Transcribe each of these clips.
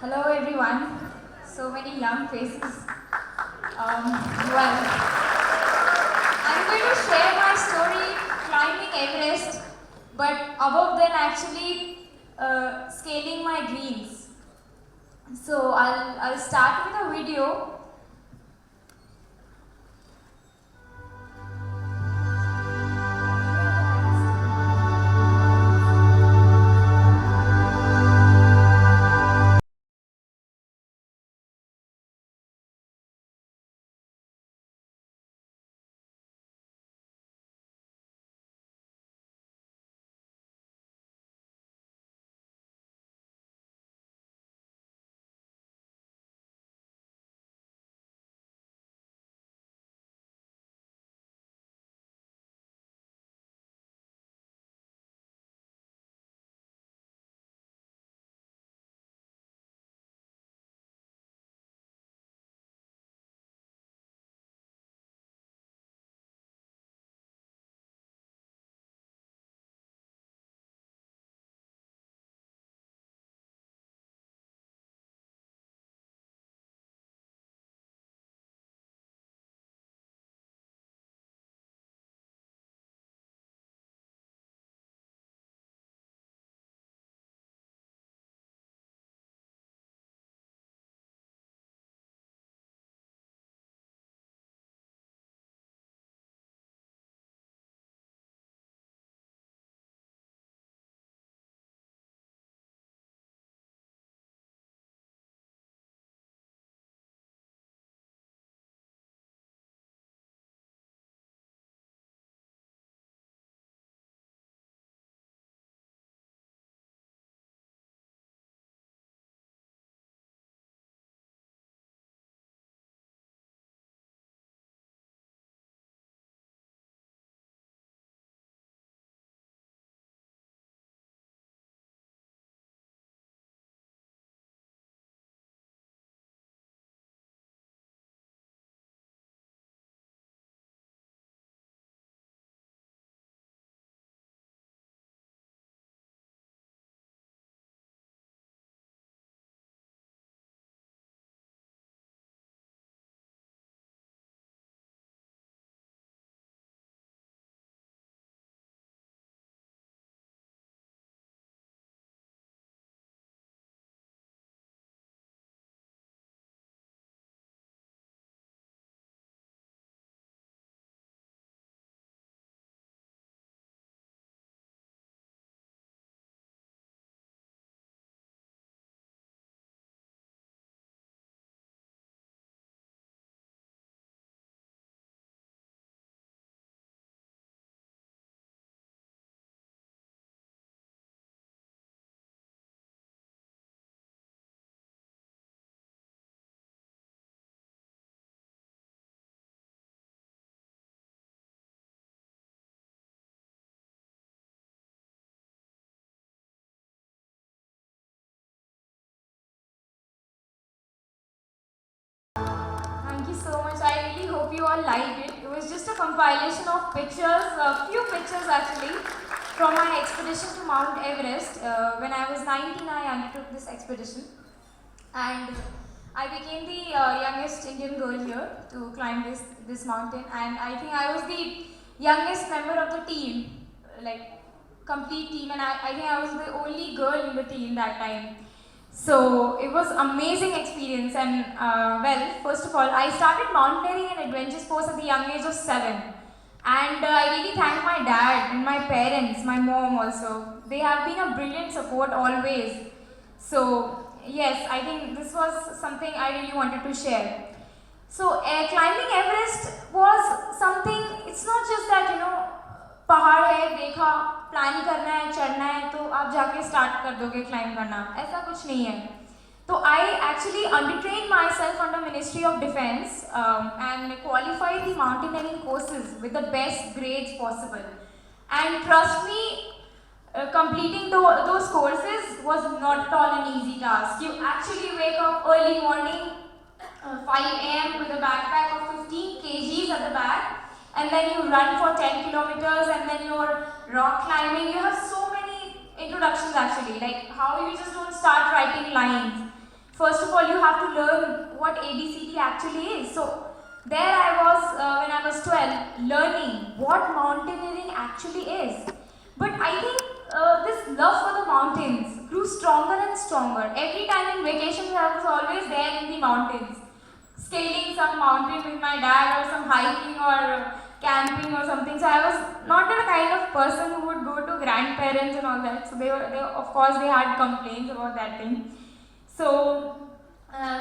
Hello everyone. So many young faces. Well, I'm going to share my story climbing Everest, but above than actually scaling my dreams. So I'll start with a video. Thank you so much. I really hope you all liked it. It was just a compilation of pictures, a few pictures actually, from my expedition to Mount Everest. When I was 19, I undertook this expedition, and I became the youngest Indian girl here to climb this mountain. And I think I was the youngest member of the team, like complete team, and I think I was the only girl in the team that time. So it was amazing experience, and well, first of all, I started mountaineering and adventure sports at the young age of 7, and I really thank my dad and my parents, my mom also. They have been a brilliant support always. So yes, I think this was something I really wanted to share. So climbing Everest was something. It's not just that पहाड़ है देखा plan करना है चढ़ना है तो आप जाके स्टार्ट कर दोगे क्लाइंब करना ऐसा कुछ नहीं है तो I actually undertrain myself under ministry of defence and qualify the mountaineering courses with the best grades possible and trust me completing those courses was not at all an easy task. You actually wake up early morning, 5 a.m. with a backpack of 15 kgs at the back, and then you run for 10 kilometers, and then you're rock climbing. You have so many introductions actually, like how you just don't start writing lines. first of all, you have to learn what ABCD actually is. So there I was when I was 12, learning what mountaineering actually is. But I think this love for the mountains grew stronger and stronger. Every time in vacations, I was always there in the mountains, scaling some mountain with my dad, or some hiking, or camping or something. So I was not the kind of person who would go to grandparents and all that. So they of course they had complaints about that thing. So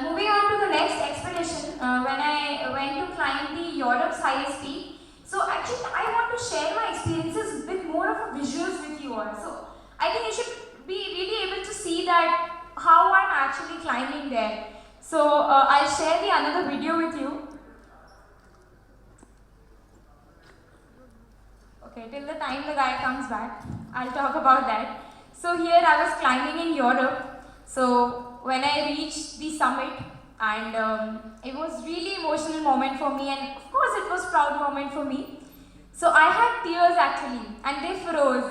moving on to the next expedition, when I went to climb the Europe's highest peak. So actually I want to share my experiences with more of a visuals with you all. So I think you should be really able to see that how I'm actually climbing there. So I'll share the another video with you. Okay, till the time the guy comes back, I'll talk about that. So here I was climbing in Europe. So when I reached the summit, and it was really emotional moment for me, and of course it was proud moment for me. So I had tears actually, and they froze.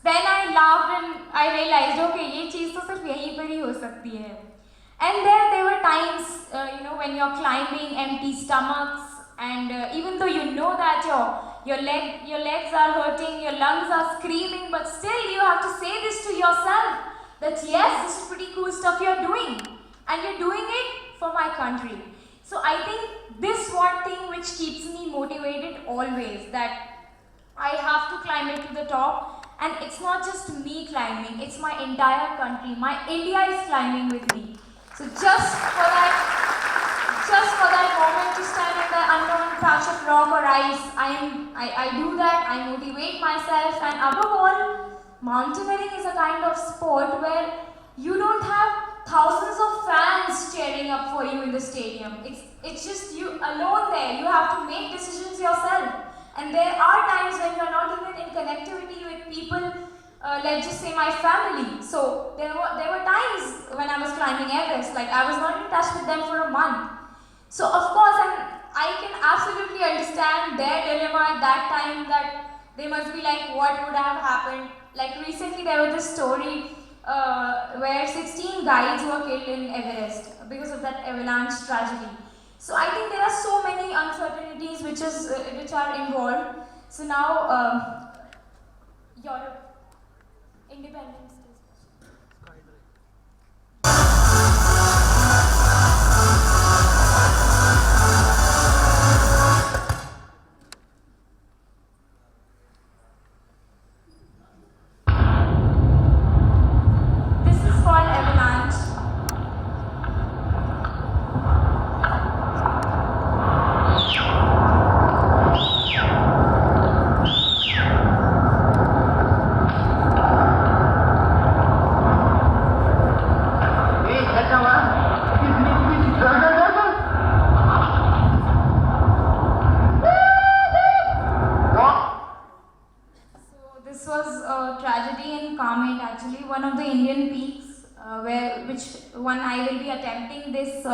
Then I laughed and I realized, okay, ये चीज़ तो सिर्फ यहीं पर ही हो सकती है. And there were times, when you're climbing, empty stomachs, and even though you know that your legs are hurting, your lungs are screaming, but still you have to say this to yourself that yes, this is pretty cool stuff you're doing, and you're doing it for my country. So I think this one thing which keeps me motivated always, that I have to climb it to the top, and it's not just me climbing, it's my entire country. My India is climbing with me. So just for that moment to stand on the unknown patch of rock or ice, I do that, I motivate myself, and above all, mountaineering is a kind of sport where you don't have thousands of fans cheering up for you in the stadium. It's just you alone there. You have to make decisions yourself. And there are times when you're not even in connectivity with people, let's just say my family. So there were times when I was climbing Everest, like I was not in touch with them for a month. So of course, I can absolutely understand their dilemma at that time, that they must be like, what would have happened? Like recently there was this story where 16 guides were killed in Everest because of that avalanche tragedy. So I think there are so many uncertainties which are involved. So now, Europe, independence. One of the Indian peaks, one I will be attempting this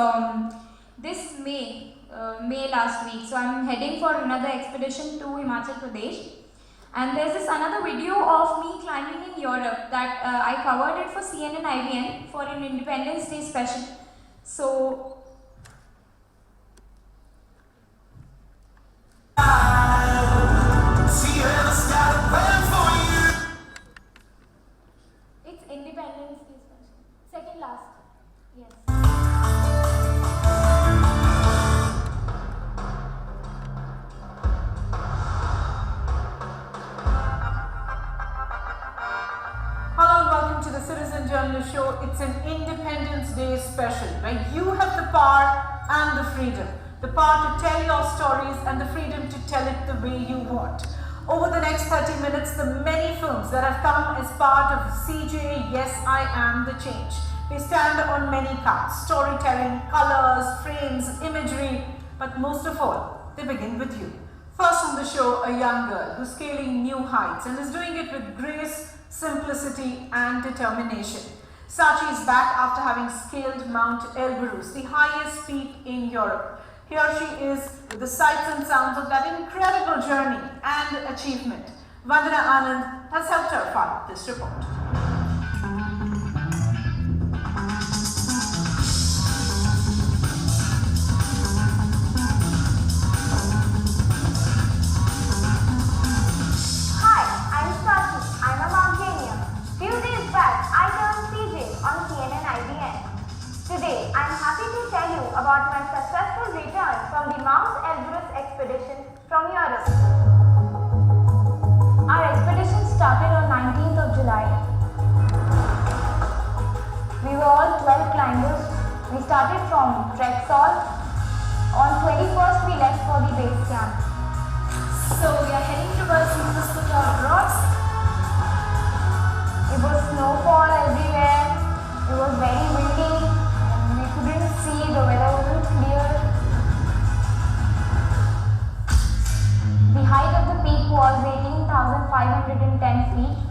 May last week. So I'm heading for another expedition to Himachal Pradesh, and there's this another video of me climbing in Europe that I covered it for CNN IVN for an Independence Day special. So Independence Day special. Second last. Yes. Hello and welcome to the Citizen Journalist Show. It's an Independence Day special where you have the power and the freedom. The power to tell your stories and the freedom to tell it the way you want. Over the next 30 minutes, the many films that have come as part of CJ Yes I Am the Change. They stand on many counts: storytelling, colors, frames, imagery, but most of all, they begin with you. First on the show, a young girl who's scaling new heights and is doing it with grace, simplicity and determination. Sachi is back after having scaled Mount Elbrus, the highest peak in Europe. Here she is with the sights and sounds of that incredible journey and achievement. Vandana Anand has helped her file this report. We started from Rexall. On 21st, we left for the base camp. So we are heading towards Mississauga Rocks. It was snowfall everywhere. It was very windy. And we couldn't see. The weather wasn't clear. The height of the peak was 18,510 feet.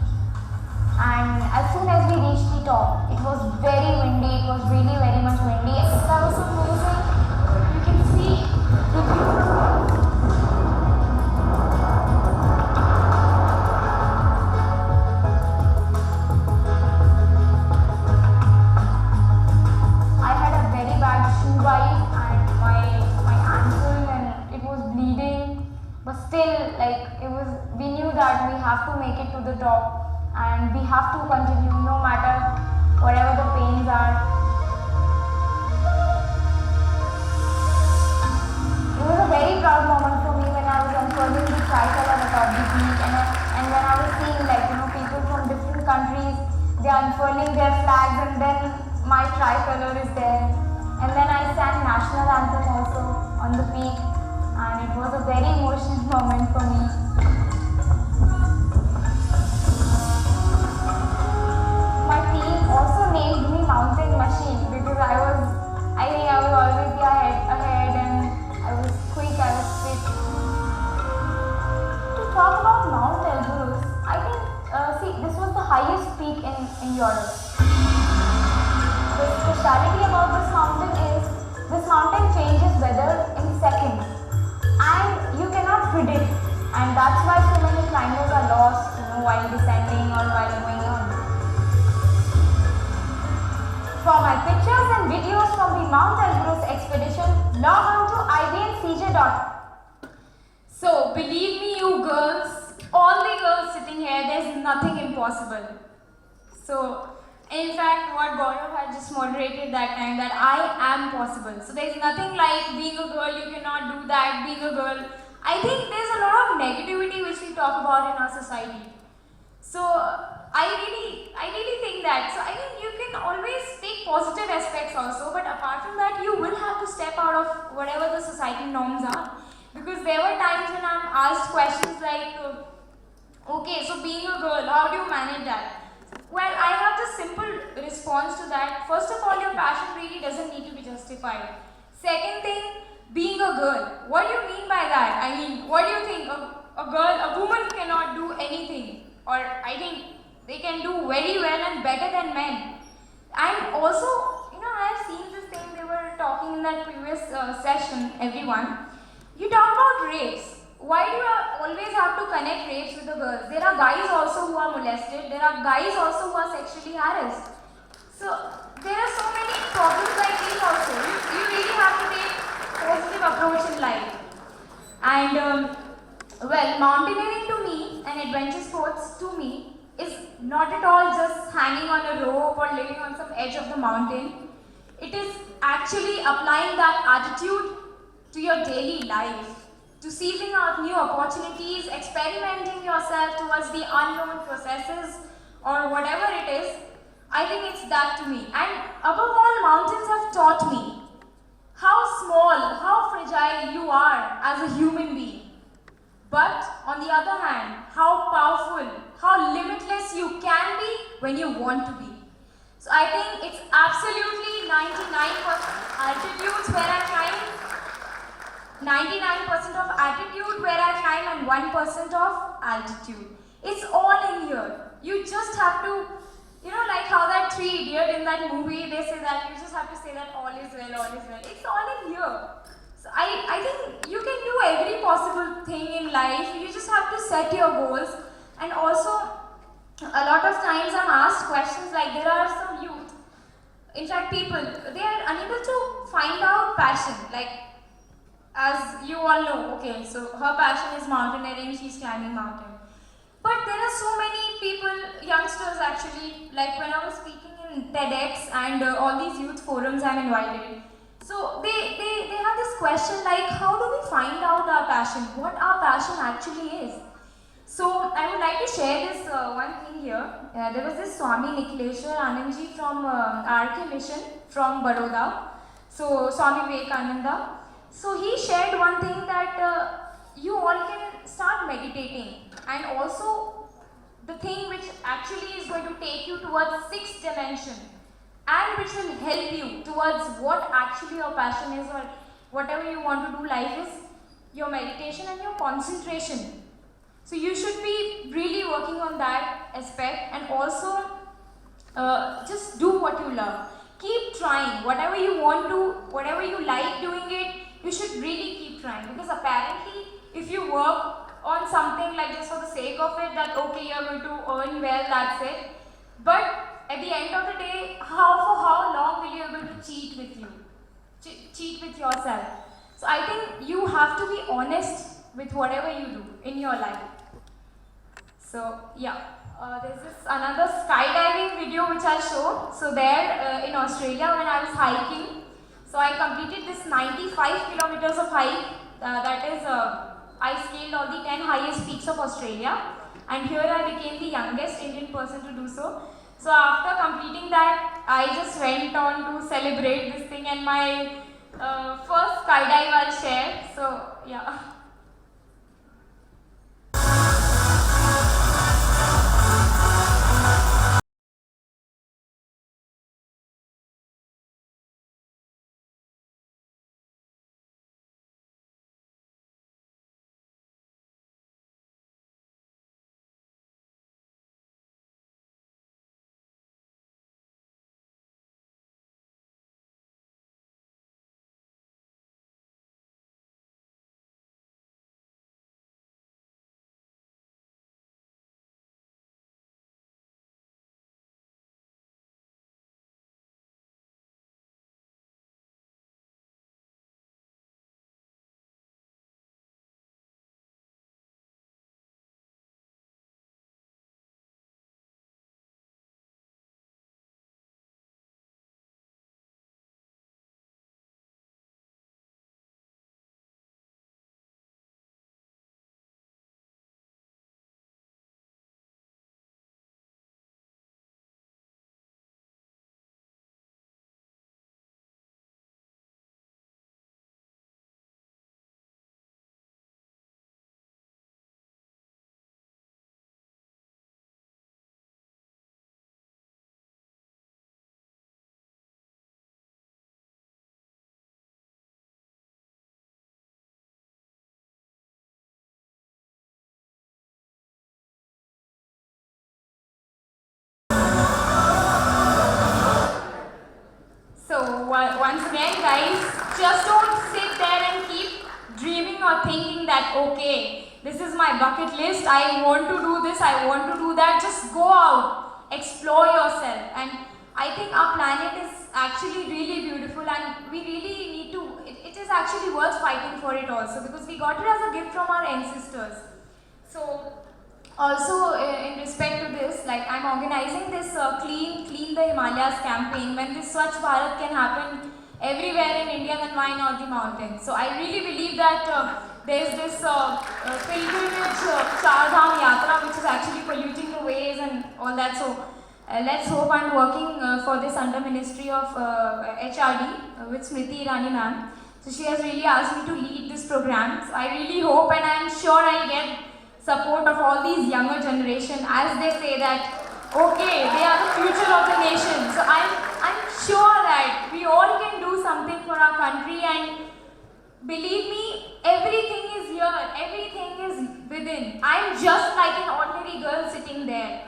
And as soon as we reached the top, it was very windy. It was really very much windy. And the sky was so amazing. You can see the view. I had a very bad shoe bite and my ankle, and it was bleeding. But still, we knew that we have to make it to the top. And we have to continue no matter whatever the pains are. It was a very proud moment for me when I was unfurling the tricolor atop the peak, and when I was seeing people from different countries, they are unfurling their flags, and then my tricolor is there. And then I sang national anthem also on the peak, and it was a very emotional moment for me. Also named me Mountain Machine because I think I was always ahead, and I was quick, I was fit. To talk about Mount Elbrus, I think, this was the highest peak in Europe. The speciality about this mountain is, this mountain changes weather in seconds, and you cannot predict, and that's why so many climbers are lost, while descending or while going on. For my pictures and videos from the Mount Elbrus expedition, log on to ibncj.com. So, believe me, you girls, all the girls sitting here, there's nothing impossible. So, in fact, what Gaurav had just moderated that time, that I am possible. So, there's nothing like being a girl, you cannot do that, being a girl. I think there's a lot of negativity which we talk about in our society. So, I really think that. So I think you can always take positive aspects also, but apart from that, you will have to step out of whatever the society norms are. Because there were times when I'm asked questions like, okay, so being a girl, how do you manage that? Well, I have the simple response to that. First of all, your passion really doesn't need to be justified. Second thing, being a girl. What do you mean by that? I mean, what do you think? A woman cannot do anything. Or I think they can do very well and better than men. And also, I have seen this thing, they were talking in that previous session, everyone. You talk about rapes. Why do you always have to connect rapes with the girls? There are guys also who are molested. There are guys also who are sexually harassed. So, there are so many problems like these also. You really have to take positive approach in life. And, mountaineering to me and adventure sports to me is not at all just hanging on a rope or living on some edge of the mountain. It is actually applying that attitude to your daily life, to seizing out new opportunities, experimenting yourself towards the unknown processes or whatever it is. I think it's that to me. And above all, mountains have taught me how small, how fragile you are as a human being. But on the other hand, how powerful, how limitless you can be when you want to be. So I think it's absolutely 99% altitudes where I climb, 99% of altitude where I climb, and 1% of altitude. It's all in here. You just have to, like how that Three Idiot in that movie, they say that you just have to say that all is well, all is well. It's all in here. So I think you can do every possible thing in life. You just have to set your goals. And also, a lot of times I'm asked questions like, there are some youth, in fact people, they are unable to find out passion. Like, as you all know, okay, so her passion is mountaineering, she's climbing mountain. But there are so many people, youngsters actually, like when I was speaking in TEDx and all these youth forums I'm invited. So they have this question like, how do we find out our passion? What our passion actually is? So I would like to share this one thing here. there was this Swami Nikhileshwar Anandji from RK Mission from Baroda. So Swami Vivekananda. So he shared one thing that you all can start meditating, and also the thing which actually is going to take you towards sixth dimension and which will help you towards what actually your passion is or whatever you want to do life is your meditation and your concentration. So you should be really working on that aspect, and also just do what you love. Keep trying. Whatever you want to, whatever you like doing it, you should really keep trying, because apparently if you work on something like just for the sake of it, that okay, you're going to earn well, that's it. But at the end of the day, for how long will you be able to cheat with you? Cheat with yourself. So I think you have to be honest with whatever you do in your life. So yeah, there's this another skydiving video which I'll show. So there in Australia when I was hiking, so I completed this 95 kilometers of hike. That is, I scaled all the 10 highest peaks of Australia, and here I became the youngest Indian person to do so. So after completing that, I just went on to celebrate this thing, and my first skydive I'll share. So yeah. So once again guys, just don't sit there and keep dreaming or thinking that okay, this is my bucket list, I want to do this, I want to do that. Just go out, explore yourself, and I think our planet is actually really beautiful, and we really need to, it is actually worth fighting for it also, because we got it as a gift from our ancestors. So also in respect to this, like I'm organizing this clean the Himalayas campaign. When this Swachh Bharat can happen everywhere in India, then why not the mountains? So I really believe that there's this pilgrimage Char Dham Yatra which is actually polluting the ways and all that. So let's hope. I'm working for this under Ministry of HRD with Smriti Irani ma'am. So she has really asked me to lead this program. So I really hope, and I'm sure I'll get support of all these younger generation, as they say that okay, they are the future of the nation. So I'm sure that we all can do something for our country, and believe me, everything is here, everything is within. I'm just like an ordinary girl sitting there.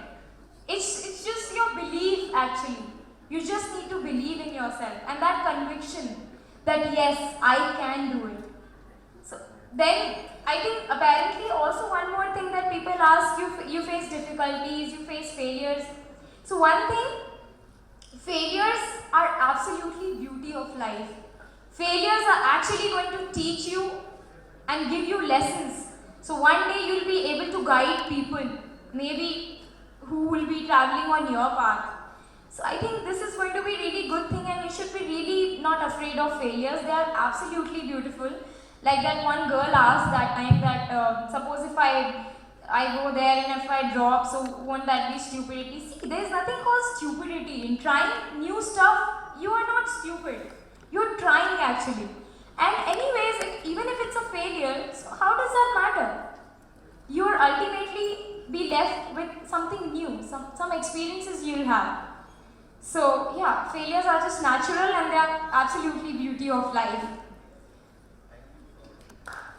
It's just your belief actually. You just need to believe in yourself, and that conviction that yes, I can do it. So then I think apparently also one more thing that people ask, you face difficulties, you face failures. So one thing, failures are absolutely beauty of life. Failures are actually going to teach you and give you lessons. So one day you'll be able to guide people, maybe who will be traveling on your path. So I think this is going to be really good thing, and we should be really not afraid of failures. They are absolutely beautiful. Like that one girl asked that time that suppose if I I go there and if I drop, so won't that be stupidity? See, there's nothing called stupidity. In trying new stuff, you are not stupid. You're trying actually. And anyways, even if it's a failure, so how does that matter? You will ultimately be left with something new, some experiences you'll have. So yeah, failures are just natural and they are absolutely beauty of life.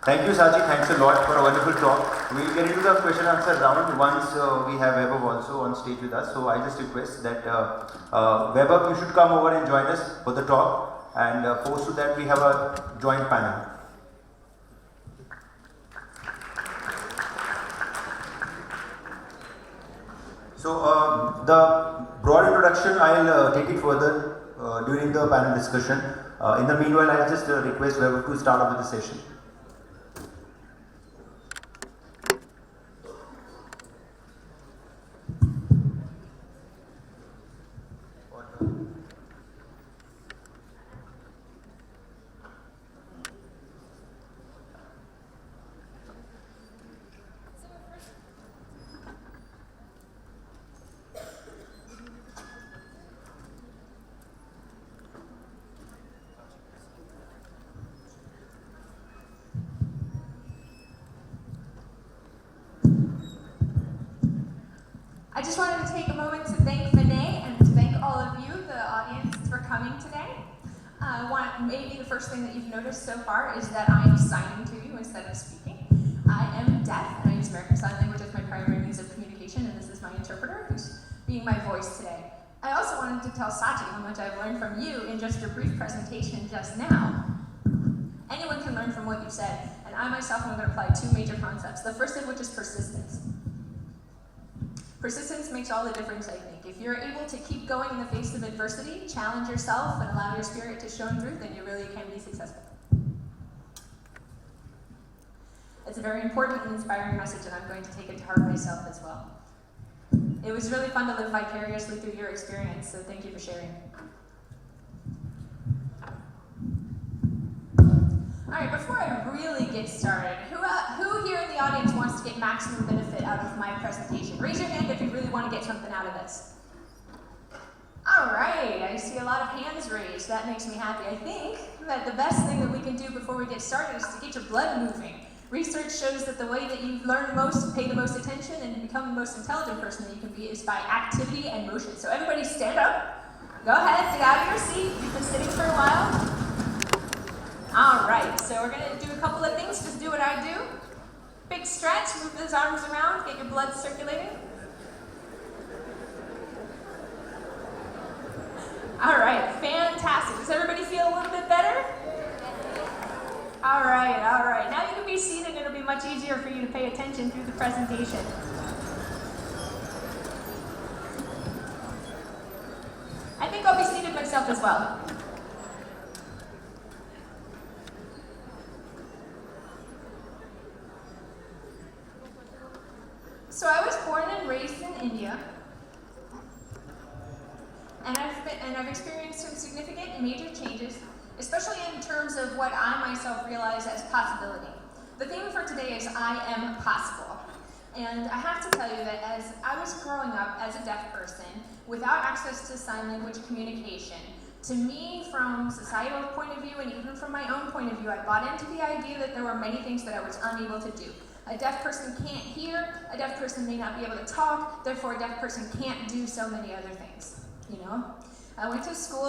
Thank you, Saji. Thanks a lot for a wonderful talk. We'll get into the question answer round once we have Vaibhav also on stage with us. So I just request that Vaibhav, you should come over and join us for the talk, and post to that we have a joint panel. So the broad introduction, I'll take it further during the panel discussion. In the meanwhile, I'll just request Vaibhav to start off with the session. I just wanted to take a moment to thank Vinay and to thank all of you, the audience, for coming today. Maybe the first thing that you've noticed so far is that I am signing to you instead of speaking. I am deaf and I use American Sign Language as my primary means of communication, and this is my interpreter who's being my voice today. I also wanted to tell Saji how much I've learned from you in just your brief presentation just now. Anyone can learn from what you said, and I myself am going to apply two major concepts, the first of which is persistence. Persistence makes all the difference, I think. If you're able to keep going in the face of adversity, challenge yourself, and allow your spirit to shine through, then you really can be successful. It's a very important and inspiring message, and I'm going to take it to heart myself as well. It was really fun to live vicariously through your experience, so thank you for sharing. All right, before I really get started, who here in the audience wants to get maximum benefit out of my presentation? Raise your hand if you really want to get something out of this. All right, I see a lot of hands raised. That makes me happy. I think that the best thing that we can do before we get started is to get your blood moving. Research shows that the way that you learn the most, pay the most attention, and become the most intelligent person that you can be is by activity and motion. So everybody stand up. Go ahead, get out of your seat. You've been sitting for a while. All right, so we're going to do a couple of things. Just do what I do. Big stretch, move those arms around, get your blood circulating. All right, fantastic. Does everybody feel a little bit better? All right. Now you can be seated and it'll be much easier for you to pay attention through the presentation. I think I'll be seated myself as well. So I was born and raised in India, and I've experienced some significant and major changes, especially in terms of what I myself realize as possibility. The theme for today is I am possible. And I have to tell you that as I was growing up as a deaf person, without access to sign language communication, to me, from societal point of view and even from my own point of view, I bought into the idea that there were many things that I was unable to do. A deaf person can't hear, a deaf person may not be able to talk, therefore a deaf person can't do so many other things, you know? I went to school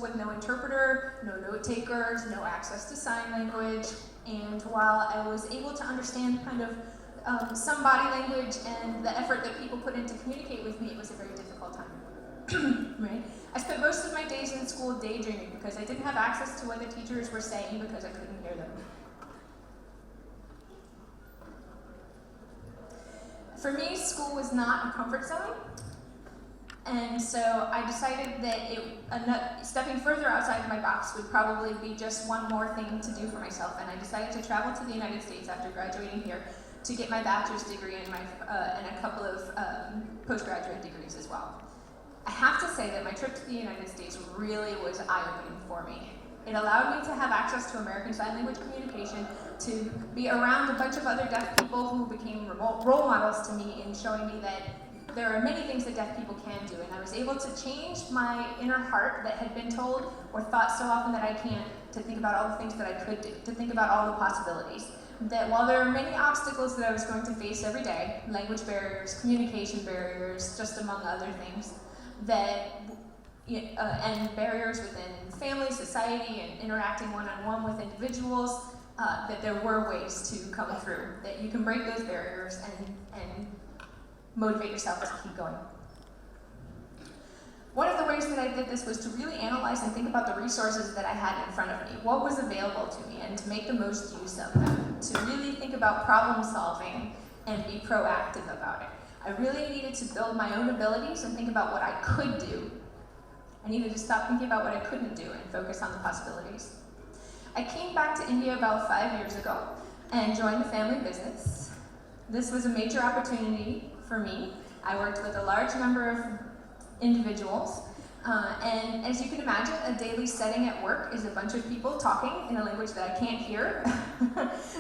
with no interpreter, no note takers, no access to sign language, and while I was able to understand kind of some body language and the effort that people put in to communicate with me, it was a very difficult time, right? I spent most of my days in school daydreaming because I didn't have access to what the teachers were saying because I couldn't hear them. For me, school was not a comfort zone, and so I decided that stepping further outside of my box would probably be just one more thing to do for myself, and I decided to travel to the United States after graduating here to get my bachelor's degree and a couple of postgraduate degrees as well. I have to say that my trip to the United States really was eye-opening for me. It allowed me to have access to American Sign Language communication, to be around a bunch of other deaf people who became role models to me in showing me that there are many things that deaf people can do, and I was able to change my inner heart that had been told or thought so often that I can't, to think about all the things that I could do, to think about all the possibilities. That while there are many obstacles that I was going to face every day, language barriers, communication barriers, just among other things, that and barriers within family, society, and interacting one-on-one with individuals, that there were ways to come through, that you can break those barriers and motivate yourself to keep going. One of the ways that I did this was to really analyze and think about the resources that I had in front of me, what was available to me, and to make the most use of them, to really think about problem solving and be proactive about it. I really needed to build my own abilities and think about what I could do. I needed to stop thinking about what I couldn't do and focus on the possibilities. I came back to India about 5 years ago and joined the family business. This was a major opportunity for me. I worked with a large number of individuals, and as you can imagine, a daily setting at work is a bunch of people talking in a language that I can't hear.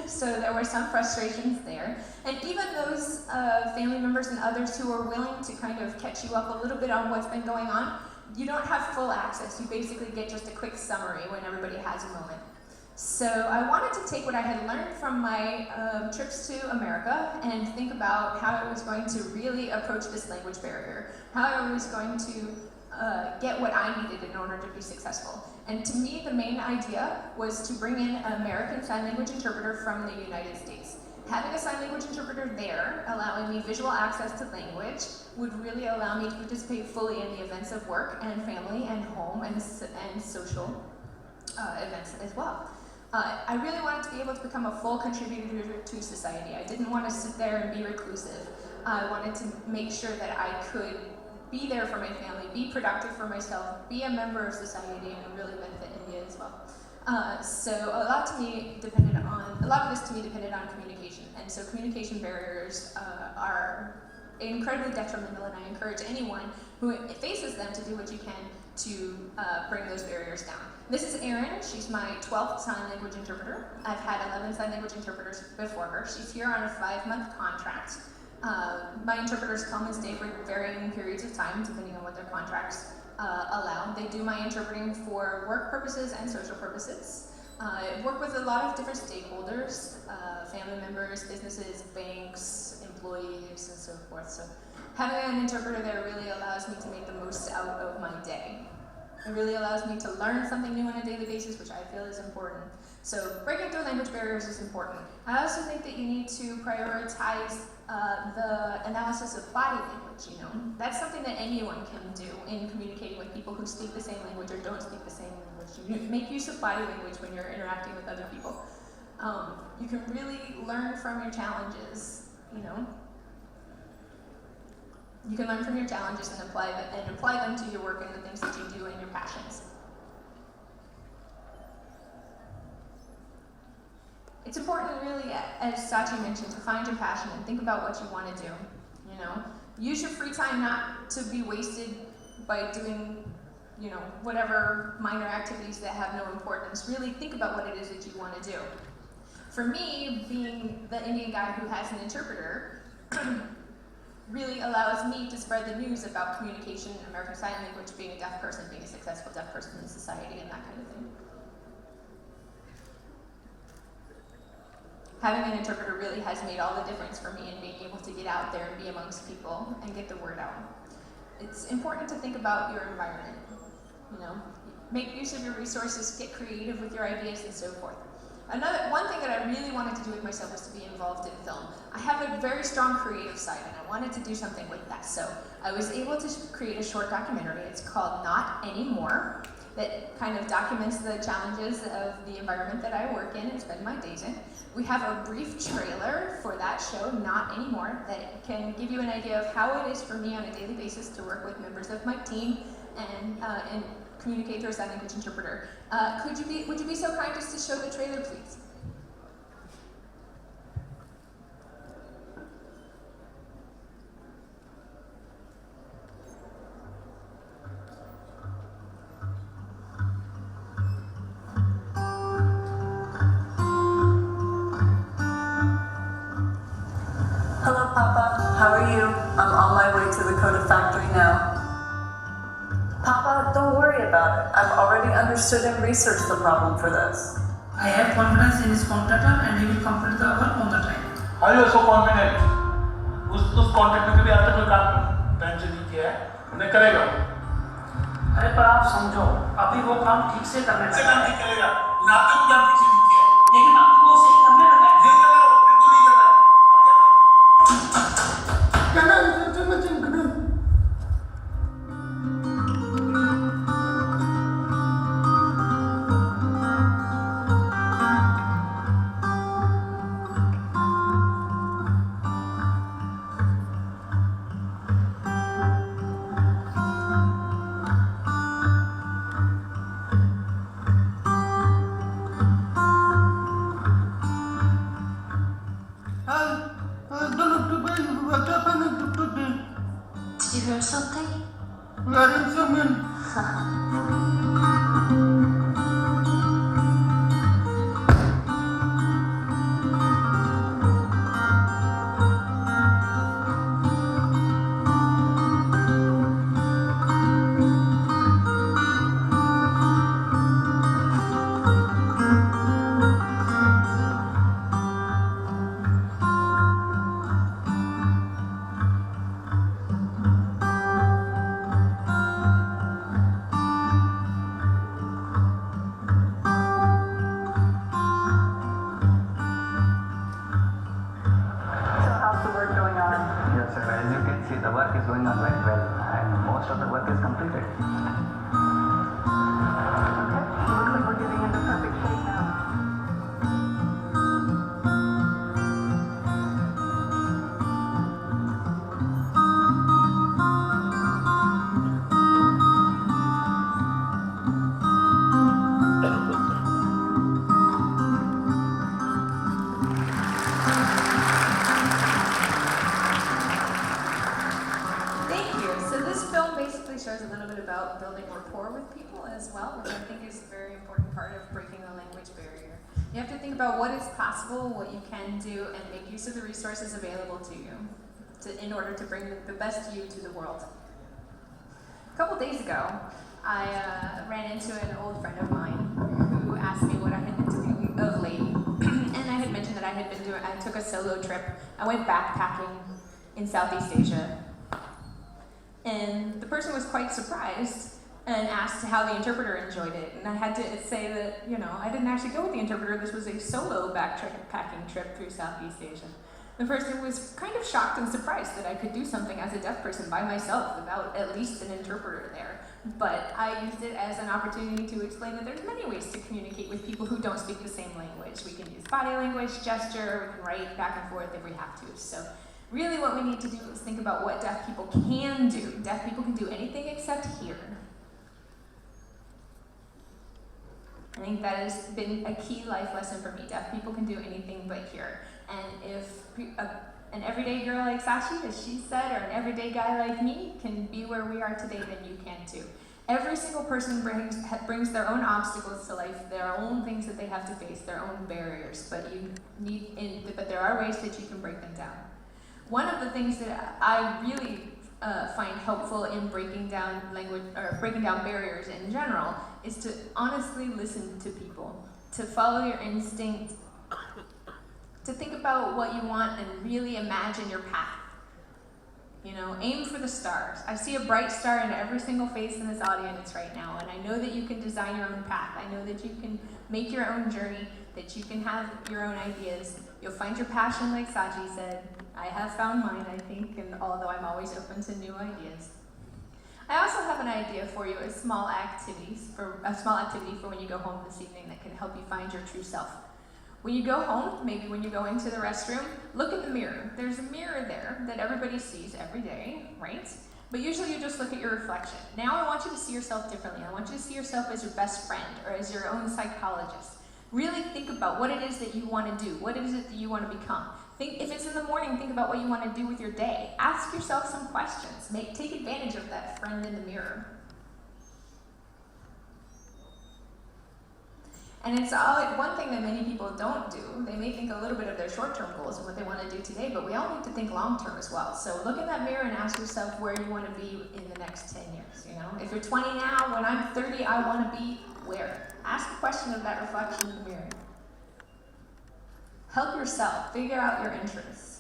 So there were some frustrations there. And even those family members and others who are willing to kind of catch you up a little bit on what's been going on, you don't have full access. You basically get just a quick summary when everybody has a moment. So I wanted to take what I had learned from my trips to America and think about how I was going to really approach this language barrier, how I was going to get what I needed in order to be successful. And to me, the main idea was to bring in an American Sign Language interpreter from the United States. Having a sign language interpreter there, allowing me visual access to language, would really allow me to participate fully in the events of work and family and home and social events as well. I really wanted to be able to become a full contributor to society. I didn't want to sit there and be reclusive. I wanted to make sure that I could be there for my family, be productive for myself, be a member of society, and really benefit India as well. So a lot of this to me depended on communication, and so communication barriers are incredibly detrimental, and I encourage anyone who faces them to do what you can to bring those barriers down. This is Erin. She's my 12th sign language interpreter. I've had 11 sign language interpreters before her. She's here on a 5-month contract. My interpreters come and stay for varying periods of time, depending on what their contracts allow. They do my interpreting for work purposes and social purposes. I work with a lot of different stakeholders, family members, businesses, banks, employees, and so forth. So having an interpreter there really allows me to make the most out of my day. It really allows me to learn something new on a daily basis, which I feel is important. So breaking through language barriers is important. I also think that you need to prioritize the analysis of body language, That's something that anyone can do in communicating with people who speak the same language or don't speak the same language. You make use of body language when you're interacting with other people. You can really learn from your challenges, You can learn from your challenges and apply them to your work and the things that you do and your passions. It's important, really, as Sachi mentioned, to find your passion and think about what you want to do. Use your free time not to be wasted by doing, whatever minor activities that have no importance. Really think about what it is that you want to do. For me, being the Indian guy who has an interpreter really allows me to spread the news about communication, American Sign Language, being a deaf person, being a successful deaf person in society, and that kind of thing. Having an interpreter really has made all the difference for me in being able to get out there and be amongst people and get the word out. It's important to think about your environment, Make use of your resources, get creative with your ideas, and so forth. One thing that I really wanted to do with myself was to be involved in film. I have a very strong creative side, and I wanted to do something with that. So I was able to create a short documentary. It's called Not Anymore, that kind of documents the challenges of the environment that I work in and spend my days in. We have a brief trailer for that show, Not Anymore, that can give you an idea of how it is for me on a daily basis to work with members of my team and communicate through a sign language interpreter. Would you be so kind as to show the trailer, please? Papa, don't worry about it. I've already understood and researched the problem for this. I have confidence in his contractor and he will complete the work on the time. How you are so confident? उस contractor के लिए अब तक कोई काम time से नहीं किया है, उन्हें करेगा। अरे पर आप समझो, अभी वो काम ठीक से करने लगा। काम ठीक करेगा, आप तक काम ठीक से नहीं किया है। लेकिन आपको वो सही करने लगा है। नहीं कर रहा हो, बिल्कुल नहीं कर रहा है। Can I say something? Did you hear something? Wearing someone. So how's the work going on? Yes, sir. As you can see, the work is going on very well, and most of the work is completed. Okay, looks like we're getting into perfect shape now. Thank you. So this film basically shows a little bit about building rapport with people as well, which I think is a very important part of breaking the language barrier. You have to think about what is possible, what you can do, and make use of the resources available to you in order to bring the best you to the world. A couple days ago, I ran into an old friend of mine who asked me what I had been doing of late. And I had mentioned that I took a solo trip. I went backpacking in Southeast Asia. And the person was quite surprised and asked how the interpreter enjoyed it. And I had to say that, I didn't actually go with the interpreter. This was a solo backpacking trip through Southeast Asia. The person was kind of shocked and surprised that I could do something as a deaf person by myself without at least an interpreter there. But I used it as an opportunity to explain that there's many ways to communicate with people who don't speak the same language. We can use body language, gesture, we can write back and forth if we have to. So really what we need to do is think about what deaf people can do. Deaf people can do anything except hear. I think that has been a key life lesson for me. Deaf people can do anything but hear. And if an everyday girl like Sachi, as she said, or an everyday guy like me can be where we are today, then you can too. Every single person brings their own obstacles to life, their own things that they have to face, their own barriers. But but there are ways that you can break them down. One of the things that I really find helpful in breaking down language or breaking down barriers in general is to honestly listen to people, to follow your instinct, to think about what you want and really imagine your path. Aim for the stars. I see a bright star in every single face in this audience right now, and I know that you can design your own path. I know that you can make your own journey, that you can have your own ideas. You'll find your passion, like Sachi said. I have found mine, I think, and although I'm always open to new ideas. I also have an idea for you, a small activity for when you go home this evening that can help you find your true self. When you go home, maybe when you go into the restroom, look in the mirror. There's a mirror there that everybody sees every day, right? But usually you just look at your reflection. Now I want you to see yourself differently. I want you to see yourself as your best friend or as your own psychologist. Really think about what it is that you want to do. What is it that you want to become? If it's in the morning, think about what you want to do with your day. Ask yourself some questions. Take advantage of that friend in the mirror. And it's one thing that many people don't do. They may think a little bit of their short-term goals and what they want to do today, but we all need to think long-term as well. So look in that mirror and ask yourself where you want to be in the next 10 years. You know, if you're 20 now, when I'm 30, I want to be where? Ask a question of that reflection in the mirror. Help yourself figure out your interests.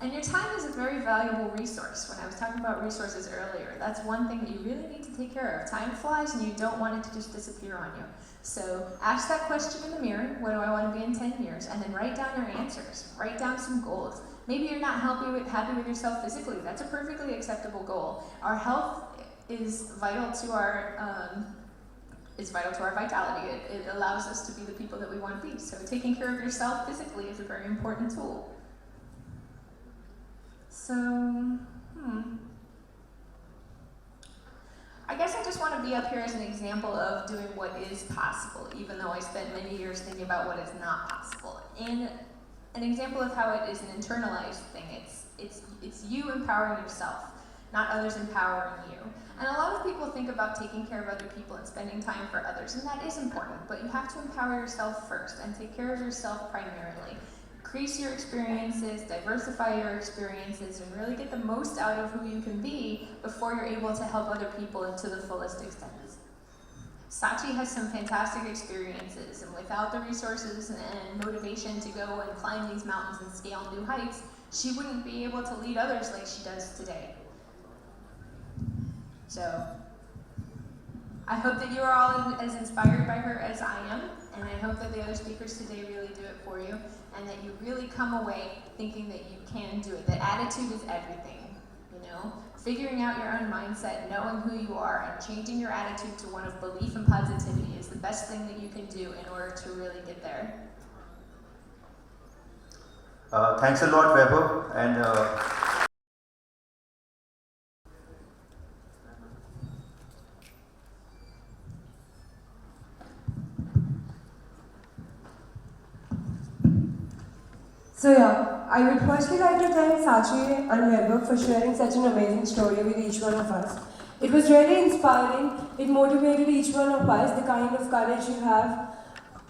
And your time is a very valuable resource. When I was talking about resources earlier, that's one thing that you really need to take care of. Time flies and you don't want it to just disappear on you. So ask that question in the mirror, what do I want to be in 10 years? And then write down your answers. Write down some goals. Maybe you're not happy with yourself physically. That's a perfectly acceptable goal. Our health is vital to our vitality. It allows us to be the people that we want to be. So taking care of yourself physically is a very important tool. So, I guess I just want to be up here as an example of doing what is possible, even though I spent many years thinking about what is not possible. And an example of how it is an internalized thing. It's you empowering yourself, not others empowering you. And a lot of people think about taking care of other people and spending time for others, and that is important, but you have to empower yourself first and take care of yourself primarily. Increase your experiences, diversify your experiences, and really get the most out of who you can be before you're able to help other people to the fullest extent. Sachi has some fantastic experiences, and without the resources and motivation to go and climb these mountains and scale new heights, she wouldn't be able to lead others like she does today. So, I hope that you are all as inspired by her as I am, and I hope that the other speakers today really do it for you, and that you really come away thinking that you can do it, that attitude is everything, you know? Figuring out your own mindset, knowing who you are, and changing your attitude to one of belief and positivity is the best thing that you can do in order to really get there. Thanks a lot, Weber, and So yeah, I would firstly like to thank Sachi and Weber for sharing such an amazing story with each one of us. It was really inspiring, it motivated each one of us, the kind of courage you have.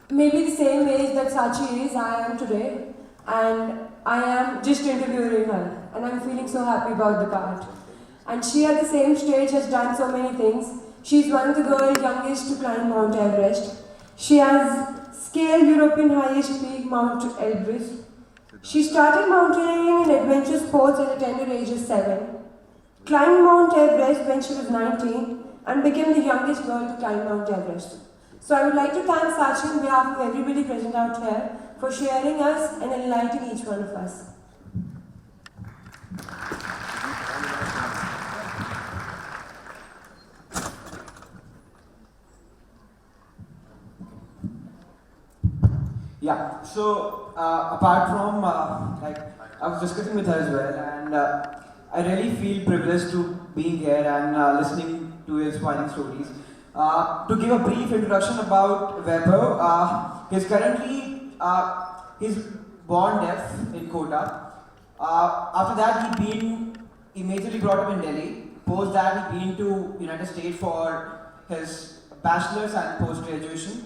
Maybe the same age that Sachi is, I am today, and I am just interviewing her, and I'm feeling so happy about the part. And she at the same stage has done so many things. She's one of the girls youngest to climb Mount Everest. She has scaled European highest peak Mount Elbrus. She started mountaineering and adventure sports at a tender age of 7, climbed Mount Everest when she was 19, and became the youngest girl to climb Mount Everest. So I would like to thank Sachi on behalf of everybody present out here for sharing us and enlightening each one of us. Yeah, so apart from, I was discussing with her as well, and I really feel privileged to being here and listening to inspiring stories. To give a brief introduction about Weber, he's currently, he's born deaf in Kota. After that, he majorly brought up in Delhi. Post that, he been to United States for his bachelor's and post-graduation.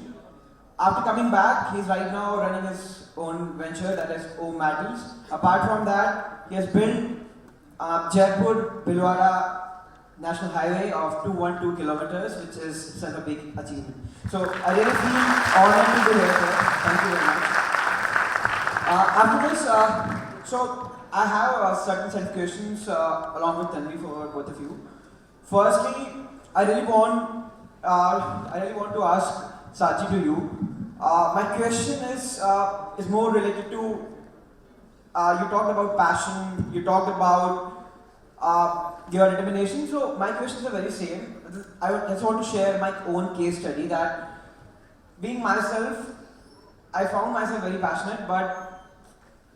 After coming back, he's right now running his own venture, that is Om Metals. Apart from that, he has built Jaipur-Bhilwara National Highway of 212 kilometers, which is such a big achievement. So I really feel honored to be here, sir. Thank you very much. After this, so I have certain set of questions along with Tanvi for both of you. Firstly, I really want to ask Sachi to you. My question is more related to, you talked about passion, you talked about your determination. So my questions are very same. I just want to share my own case study that being myself, I found myself very passionate, but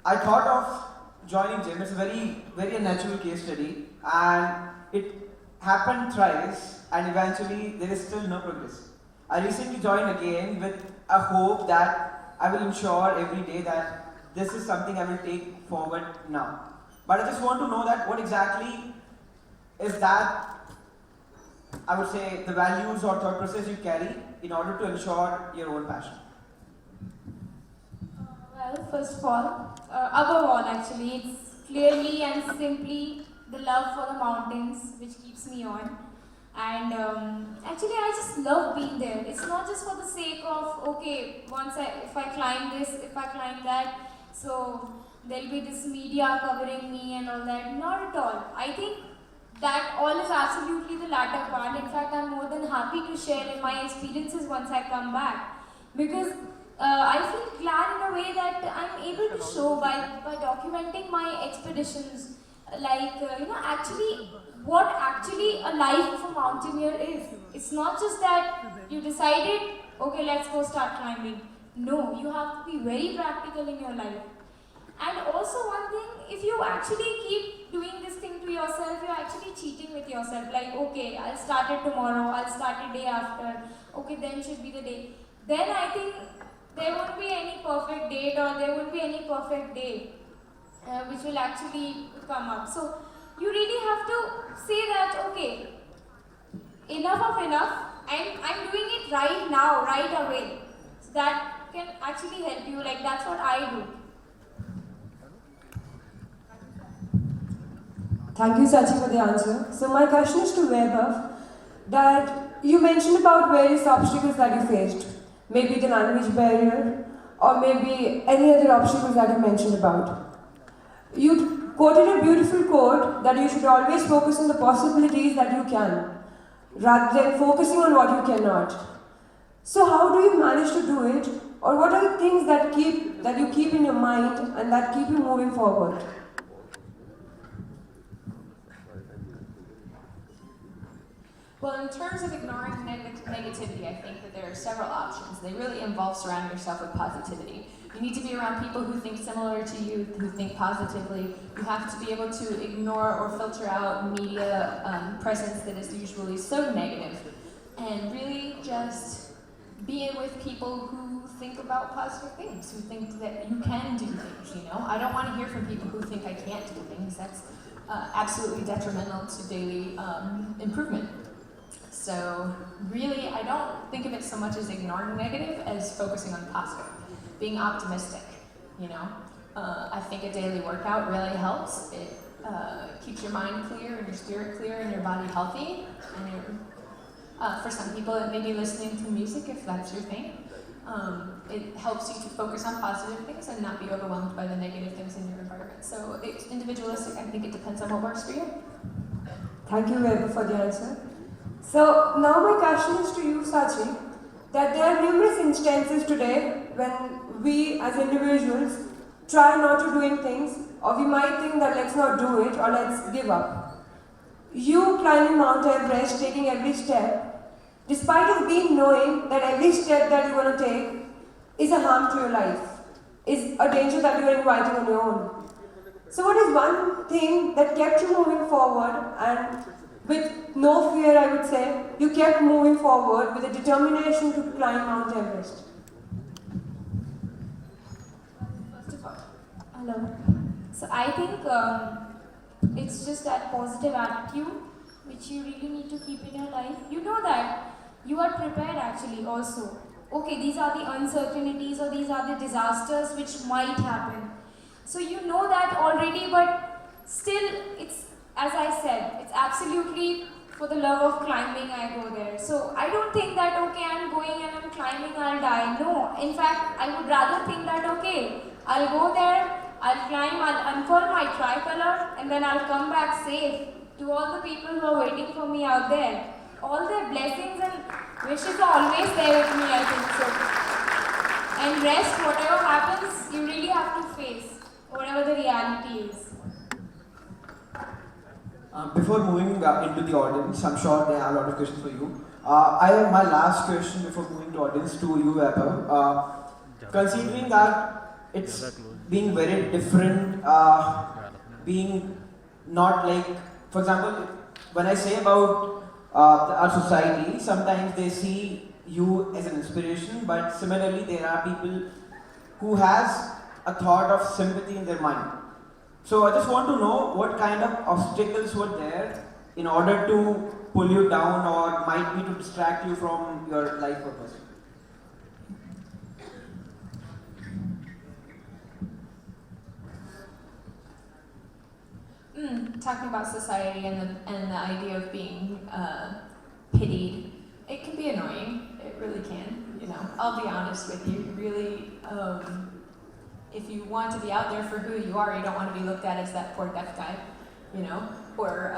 I thought of joining gym. It's a very natural case study, and it happened thrice, and eventually there is still no progress. I recently joined again with a hope that I will ensure every day that this is something I will take forward now. But I just want to know that what exactly is that I would say, the values or thought process you carry in order to ensure your own passion? Well, first of all, above all actually, it's clearly and simply the love for the mountains which keeps me on. And actually I just love being there. It's not just for the sake of, okay, if I climb this, if I climb that, so there'll be this media covering me and all that. Not at all. I think that all is absolutely the latter part. In fact, I'm more than happy to share in my experiences once I come back. Because I feel glad in a way that I'm able to show by documenting my expeditions, actually what actually a life of a mountaineer is. It's not just that you decided, okay, let's go start climbing. No, you have to be very practical in your life. And also one thing, if you actually keep doing this thing to yourself, you're actually cheating with yourself. Like, okay, I'll start it tomorrow, I'll start it day after, okay, then should be the day. Then I think there won't be any perfect date or there won't be any perfect day which will actually come up. So you really have to say that, okay, enough of enough, I'm doing it right now, right away. So that can actually help you, like that's what I do. Thank you, Sachi, for the answer. So my question is to Vaibhav, that you mentioned about various obstacles that you faced. Maybe the language barrier, or maybe any other obstacles that you mentioned about. You quoted a beautiful quote that you should always focus on the possibilities that you can, rather than focusing on what you cannot. So how do you manage to do it? Or what are the things that you keep in your mind and that keep you moving forward? Well, in terms of ignoring negativity, I think that there are several options. They really involve surrounding yourself with positivity. You need to be around people who think similar to you, who think positively. You have to be able to ignore or filter out media presence that is usually so negative, and really just be with people who think about positive things, who think that you can do things, you know? I don't want to hear from people who think I can't do things. That's absolutely detrimental to daily improvement. So really, I don't think of it so much as ignoring negative as focusing on positive, being optimistic, you know. I think a daily workout really helps. It keeps your mind clear and your spirit clear and your body healthy. And for some people, it may be listening to music if that's your thing. It helps you to focus on positive things and not be overwhelmed by the negative things in your environment. So it's individualistic. I think it depends on what works for you. Thank you, Vaibhav, for the answer. So now my question is to you, Sachi, that there are numerous instances today when we as individuals try not to doing things, or we might think that let's not do it or let's give up. You climbing Mount Everest, taking every step, despite of being knowing that every step that you're going to take is a harm to your life, is a danger that you're inviting on your own. So what is one thing that kept you moving forward, and with no fear, I would say, you kept moving forward with a determination to climb Mount Everest? First of all, hello. So I think it's just that positive attitude which you really need to keep in your life. You know that you are prepared actually also. Okay, these are the uncertainties or these are the disasters which might happen. So you know that already, but still it's, as I said, it's absolutely for the love of climbing I go there. So I don't think that, okay, I'm going and I'm climbing, I'll die. No, in fact, I would rather think that, okay, I'll go there, I'll climb, I'll unfurl my tricolor, and then I'll come back safe to all the people who are waiting for me out there. All their blessings and wishes are always there with me, I think so. And rest, whatever happens, you really have to face, whatever the reality is. Before moving into the audience, I'm sure they have a lot of questions for you. I have my last question before moving to audience to you, Vaibhav. Considering that it's being very different, being not like, for example, when I say about our society, sometimes they see you as an inspiration, but similarly there are people who has a thought of sympathy in their mind. So I just want to know what kind of obstacles were there in order to pull you down or might be to distract you from your life purpose? Talking about society and the idea of being pitied, it can be annoying. It really can. You know, I'll be honest with you. Really, if you want to be out there for who you are, you don't want to be looked at as that poor deaf guy, you know, or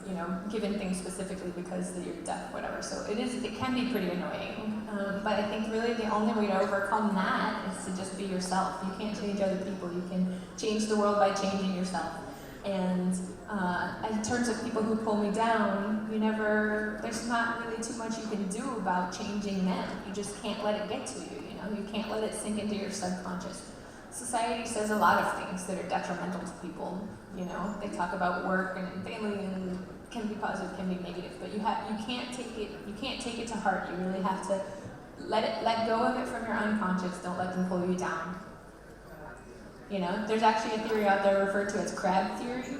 you know, given things specifically because you're deaf, whatever. So it can be pretty annoying. But I think really the only way to overcome that is to just be yourself. You can't change other people. You can change the world by changing yourself. And in terms of people who pull me down, there's not really too much you can do about changing them. You just can't let it get to you, you know? You can't let it sink into your subconscious. Society says a lot of things that are detrimental to people, you know? They talk about work and family and can be positive, can be negative, but you can't take it to heart. You really have to let go of it from your unconscious. Don't let them pull you down. You know, there's actually a theory out there referred to as crab theory,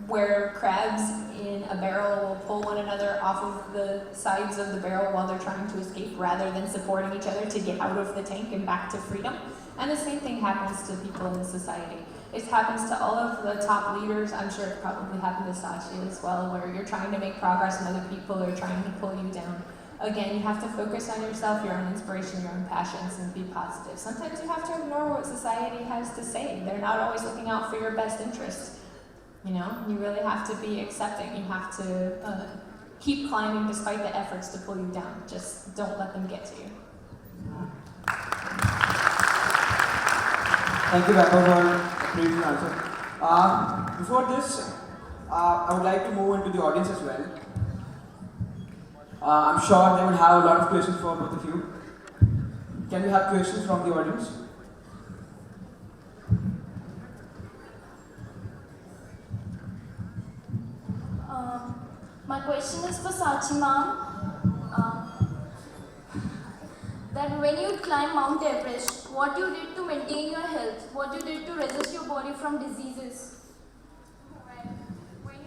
where crabs in a barrel will pull one another off of the sides of the barrel while they're trying to escape rather than supporting each other to get out of the tank and back to freedom. And the same thing happens to people in the society. It happens to all of the top leaders. I'm sure it probably happened to Sachi as well, where you're trying to make progress and other people are trying to pull you down. Again, you have to focus on yourself, your own inspiration, your own passions, and be positive. Sometimes you have to ignore what society has to say. They're not always looking out for your best interests. You know, you really have to be accepting. You have to keep climbing despite the efforts to pull you down. Just don't let them get to you. Thank you, Becca, for a brief answer. Before this, I would like to move into the audience as well. I'm sure they will have a lot of questions for both of you. Can we have questions from the audience? My question is for Sachi ma'am. That when you climb Mount Everest, what you did to maintain your health, what you did to resist your body from diseases. When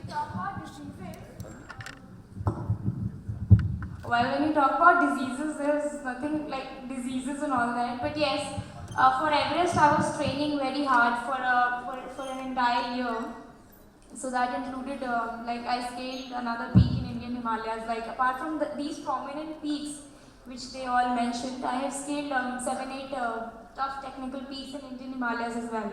you talk about diseases, there's nothing like diseases and all that. But yes, for Everest, I was training very hard for an entire year. So that included, I scaled another peak in Indian Himalayas. Like apart from these prominent peaks, which they all mentioned, I have scaled 7-8 tough technical peaks in Indian Himalayas as well.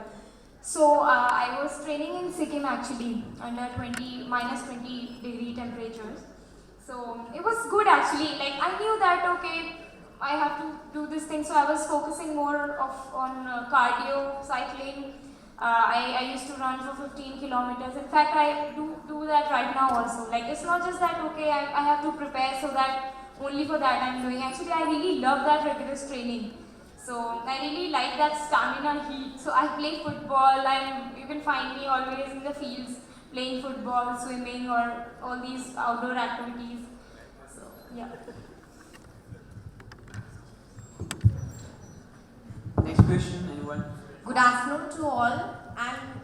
So I was training in Sikkim actually under -20 degree temperatures. So it was good actually. Like I knew that okay, I have to do this thing. So I was focusing more on cardio, cycling. I used to run for 15 kilometers. In fact, I do that right now also. Like it's not just that okay, I have to prepare so that only for that I'm doing. Actually, I really love that rigorous training. So I really like that stamina heat. So I play football and you can find me always in the fields playing football, swimming or all these outdoor activities. So yeah. Next question, anyone? Good afternoon to all.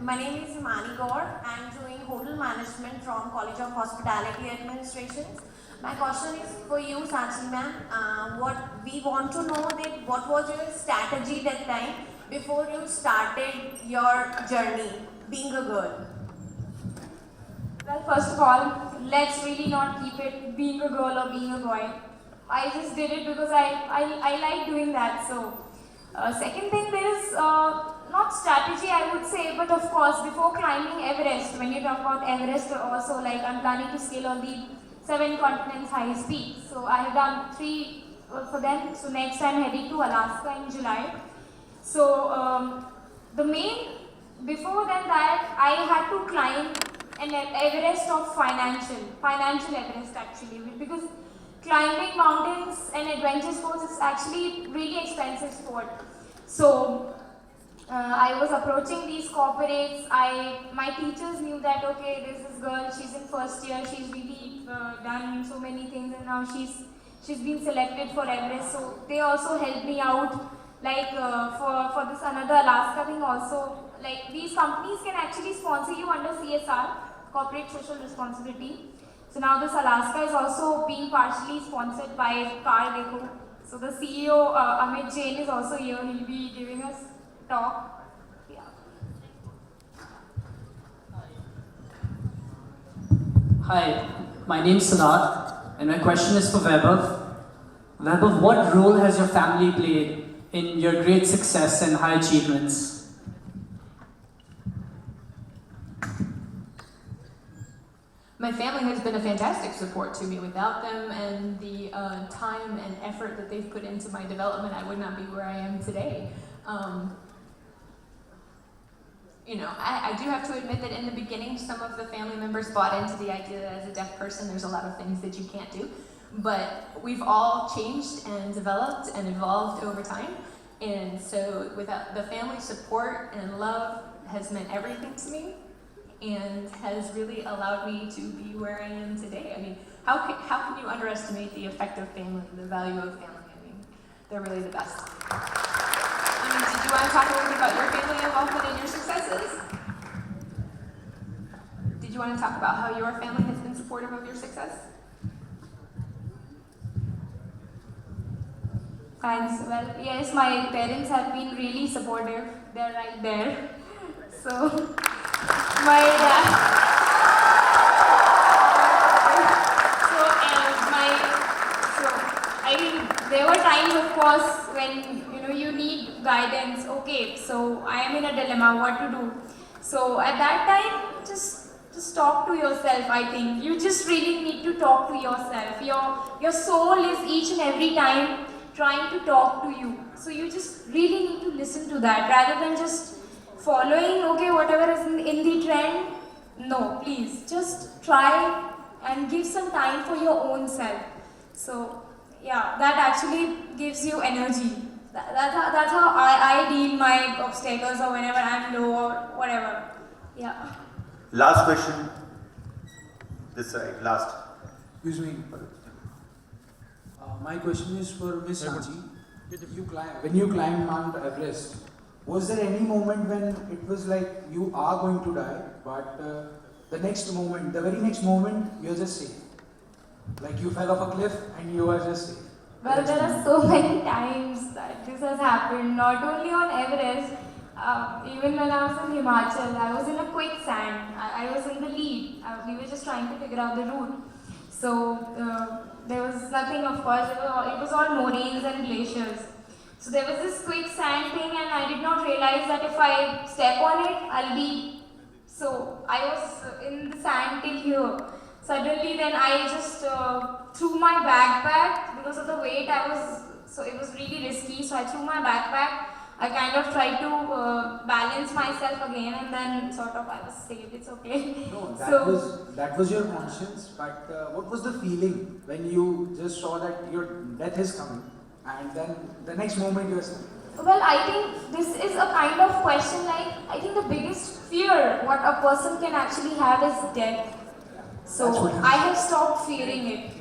My name is Himani Gaur. I am doing hotel management from College of Hospitality Administration. My question is for you, Sachi ma'am. What we want to know that what was your strategy that time before you started your journey being a girl? Well, first of all, let's really not keep it being a girl or being a boy. I just did it because I like doing that. So, second thing, there is not strategy I would say, but of course, before climbing Everest, when you talk about Everest, also like I'm planning to scale all the 7 continents highest peaks. So I have done 3 for them. So next I'm heading to Alaska in July. So before that I had to climb an Everest of financial Everest actually, because climbing mountains and adventure sports is actually really expensive sport. So I was approaching these corporates. My teachers knew that okay, there's this girl, she's in first year, she's really done so many things, and now she's been selected for Everest. So they also helped me out, like for this another Alaska thing also. Like these companies can actually sponsor you under CSR, corporate social responsibility. So now this Alaska is also being partially sponsored by Car Dekho. So the CEO Amit Jain is also here. He'll be giving us talk. Yeah. Hi, my name is Sadat, and my question is for Vaibhav. Vaibhav, what role has your family played in your great success and high achievements? My family has been a fantastic support to me. Without them and the time and effort that they've put into my development, I would not be where I am today. I do have to admit that in the beginning, some of the family members bought into the idea that as a deaf person, there's a lot of things that you can't do. But we've all changed and developed and evolved over time. And so without the family support and love has meant everything to me, and has really allowed me to be where I am today. I mean, how can you underestimate the effect of family, the value of family? I mean, they're really the best. I mean, did you want to talk a little bit about your family involvement and your successes? Did you want to talk about how your family has been supportive of your success? Thanks. Well, yes, my parents have been really supportive. They're right there. So, my dad. There were times, of course, when you need guidance. Okay, so I am in a dilemma. What to do? So at that time, just talk to yourself. I think you just really need to talk to yourself. Your soul is each and every time trying to talk to you. So you just really need to listen to that rather than just following, okay, whatever is in the trend. No, please, just try and give some time for your own self. So, yeah, that actually gives you energy. That's how I deal my obstacles or whenever I'm low or whatever. Yeah. Last question. This side, last. Excuse me. My question is for Ms. Ranji. When you climbed Mount Everest, was there any moment when it was like you are going to die, but the very next moment, you're just safe? Like you fell off a cliff and you are just safe. Well, there are so many times that this has happened, not only on Everest, even when I was in Himachal, I was in a quicksand, I was in the lead, we were just trying to figure out the route. So there was nothing, of course, it was all moraines and glaciers. So there was this quicksand thing and I did not realize that if I step on it, I'll be... So I was in the sand till here. Suddenly then I just threw my backpack because of the weight so it was really risky. So I threw my backpack. I kind of tried to balance myself again and then sort of I was saved, it's okay. No, that was your conscience, but what was the feeling when you just saw that your death is coming and then the next moment you were saying? Well, I think this is a kind of question like, I think the biggest fear what a person can actually have is death. So I have stopped fearing it.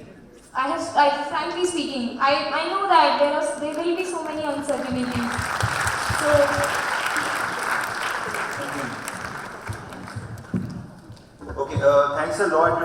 Frankly speaking, I know that there will be so many uncertainties. So, Okay, thanks a lot.